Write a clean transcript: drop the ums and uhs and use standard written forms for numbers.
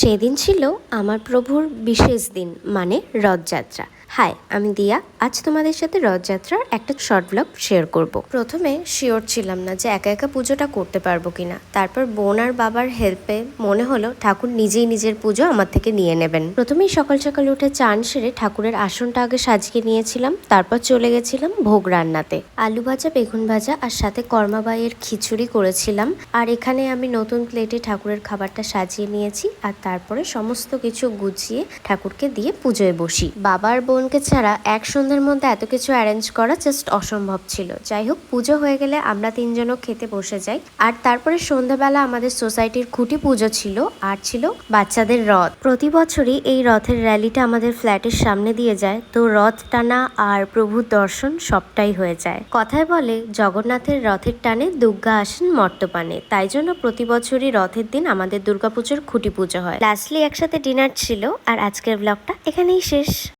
সেদিন ছিল আমার প্রভুর বিশেষ দিন, মানে রথযাত্রা। হাই, আমি দিয়া। আজ তোমাদের সাথে রথযাত্রার একটা শর্ট ব্লগ শেয়ার করব। প্রথমে শিওর ছিলাম না যে একা একা পুজোটা করতে পারবো কিনা। তারপর বোন আর বাবার হেল্পে মনে হলো ঠাকুর নিজেই নিজের পুজো আমার থেকে নিয়ে নেবেন। প্রথমেই সকাল সকাল উঠে চান সেরে ঠাকুরের আসনটা আগে সাজিয়ে নিয়েছিলাম। তারপর চলে গেছিলাম ভোগ রান্নাতে। আলু ভাজা, বেগুন ভাজা আর সাথে কর্মাবাইয়ের খিচুড়ি করেছিলাম। আর এখানে আমি নতুন প্লেটে ঠাকুরের খাবারটা সাজিয়ে নিয়েছি। আর তারপরে সমস্ত কিছু গুছিয়ে ঠাকুরকে দিয়ে পুজোয় বসি। বাবার বোনকে ছাড়া এক সন্ধ্যার মধ্যে এত কিছু অ্যারেঞ্জ করা জাস্ট অসম্ভব ছিল। যাই হোক, পুজো হয়ে গেলে আমরা তিনজনও খেতে বসে যাই। আর তারপরে সন্ধ্যাবেলা আমাদের সোসাইটির খুঁটি পুজো ছিল, আর ছিল বাচ্চাদের রথ। প্রতি বছরই এই রথের র্যালিটা আমাদের ফ্ল্যাটের সামনে দিয়ে যায়, তো রথ টানা আর প্রভুর দর্শন সবটাই হয়ে যায়। কথায় বলে জগন্নাথের রথের টানে দুর্গা আসেন মর্তপানে, তাই জন্য প্রতি বছরই রথের দিন আমাদের দুর্গাপুজোর খুঁটি পুজো হয়। লাস্টলি একসাথে ডিনার ছিল। আর আজকের ব্লগটা এখানেই শেষ।